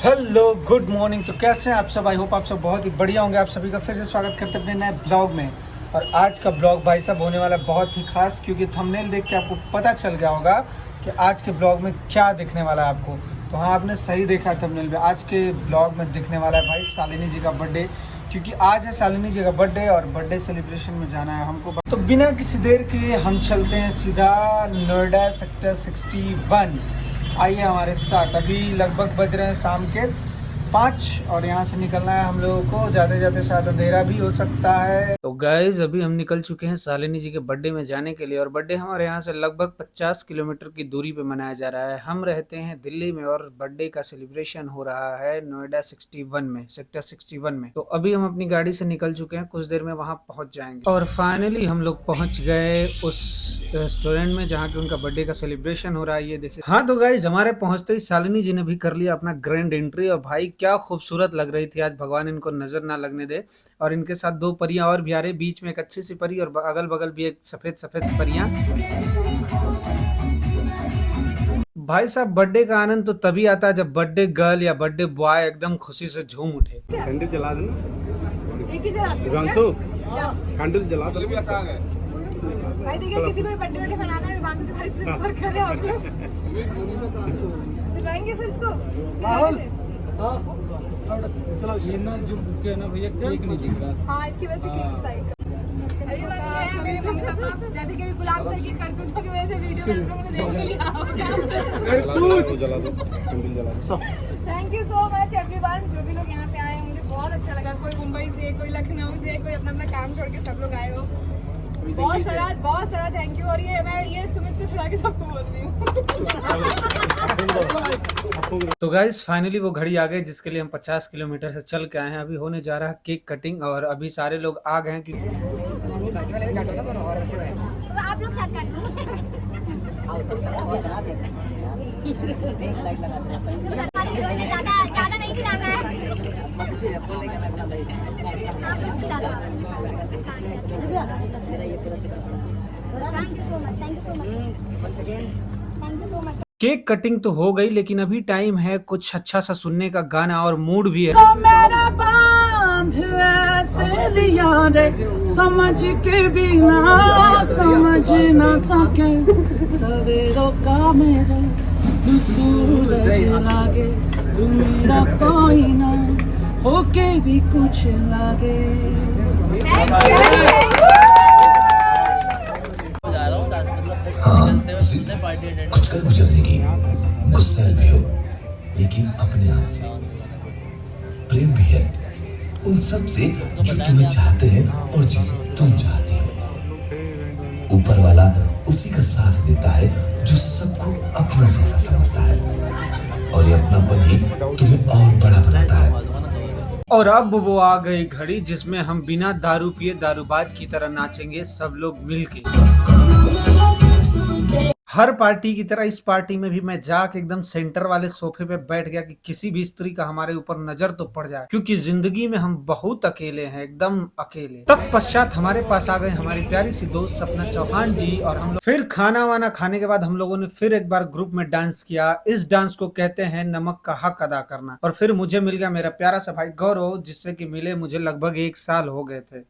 Hello good morning. तो कैसे हैं आप सब? आई होप आप सब बहुत ही बढ़िया होंगे। आप सभी का फिर से स्वागत करते हैं अपने नए ब्लॉग में। और आज का ब्लॉग भाई साहब होने वाला है बहुत ही खास, क्योंकि थंबनेल देख के आपको पता चल गया होगा कि आज के ब्लॉग में क्या दिखने वाला है आपको। तो हाँ, आपने सही देखा थंबनेल में। आज के ब्लॉग में दिखने वाला है भाई शालिनी जी का बर्थडे, क्योंकि आज है शालिनी जी का बर्थडे और बर्थडे सेलिब्रेशन में जाना है हमको। तो बिना किसी देर के हम चलते हैं सीधा नोएडा सेक्टर 61। आइए हमारे साथ। अभी लगभग बज रहे हैं शाम के 5 और यहाँ से निकलना है हम लोगों को। जाते जाते शायद अंधेरा भी हो सकता है। तो गाइज अभी हम निकल चुके हैं शालिनी जी के बर्थडे में जाने के लिए। और बर्थडे हमारे यहाँ से लगभग 50 किलोमीटर की दूरी पे मनाया जा रहा है। हम रहते हैं दिल्ली में और बर्थडे का सेलिब्रेशन हो रहा है नोएडा 61 में, सेक्टर 61 में। तो अभी हम अपनी गाड़ी से निकल चुके हैं, कुछ देर में वहाँ पहुँच जाएंगे। और फाइनली हम लोग पहुँच गए उस रेस्टोरेंट में जहाँ की उनका बर्थडे का सेलिब्रेशन हो रहा है। ये देखिए। हाँ तो गाइज हमारे पहुँचते ही शालिनी जी ने भी कर लिया अपना ग्रैंड एंट्री। और भाई क्या खूबसूरत लग रही थी आज, भगवान इनको नजर ना लगने दे। और इनके साथ 2 परियां और भी आ रही, बीच में एक अच्छी सी परी और अगल बगल भी एक सफेद सफेद परियां। भाई साहब बर्थडे का आनंद तो तभी आता है जब बर्थडे गर्ल या बर्थडे बॉय एकदम खुशी से झूम उठे। कैंडल जला देना। एक ही जलाती हूँ हिमांशु, क्या? कैंडल जला दो। भाई देखिए, किसी को भी बर्थडे वर्थडे मनाना है, बात तुम्हारी से ऊपर कर रहे हो आप लोग। चलाएंगे सर इसको। चलो ये ना जो बुके है ना भैया, केक नहीं दिख रहा। हाँ, इसकी वजह से केक साइड अभी बात ये है, मेरे मम्मी पापा जैसे कि गुलाम सर की करतूतों की वजह से वीडियो में आप लोगों ने देख लिया होगा। जला दो, कैंडल जला दो। Thank you so much everyone, जो भी लोग यहाँ पे आए हैं, मुझे बहुत अच्छा लगा। कोई मुंबई से, कोई लखनऊ से, कोई अपना अपना काम छोड़ के सब लोग आए हो। बहुत सारा थैंक यू। और ये सुमित को छुड़ा के सबको बोल रही हूँ। तो गाइस फाइनली वो घड़ी आ गई जिसके लिए हम 50 किलोमीटर से चल के आए हैं। अभी होने जा रहा है केक कटिंग और अभी सारे लोग आ गए हैं क्योंकि आप लोग साथ काट ज़्यादा नहीं खिलाना है। केक कटिंग तो हो गई, लेकिन अभी टाइम है कुछ अच्छा सा सुनने का गाना और मूड भी है। मेरा बांध ऐसे लिया रे, समझ के बिना समझ न सके। सवेरों का मेरा तू सूरज लागे, तू मेरा कोई ना होके भी कुछ लागे। कुछ कर गुजरने की, गुस्सा भी हो लेकिन अपने आप से, प्रेम भी है उन सब से जो तुम्हें चाहते हैं और जिसे तुम चाहती हो। ऊपर वाला उसी का साथ देता है जो सबको अपना जैसा समझता है, और ये अपनापन ही तुम्हें और बड़ा बनाता है। और अब वो आ गई घड़ी जिसमें हम बिना दारू पिए दारूबाज की तरह नाचेंगे सब लोग मिलके। हर पार्टी की तरह इस पार्टी में भी मैं जाके एकदम सेंटर वाले सोफे पे बैठ गया कि किसी भी स्त्री का हमारे ऊपर नजर तो पड़ जाए, क्योंकि जिंदगी में हम बहुत अकेले हैं, एकदम अकेले। तत्पश्चात हमारे पास आ गए हमारी प्यारी सी दोस्त सपना चौहान जी और हम लोग फिर खाना वाना खाने के बाद हम लोगों ने फिर एक बार ग्रुप में डांस किया। इस डांस को कहते हैं नमक का हक अदा करना। और फिर मुझे मिल गया मेरा प्यारा सा भाई गौरव, जिससे कि मिले मुझे लगभग 1 साल हो गए थे।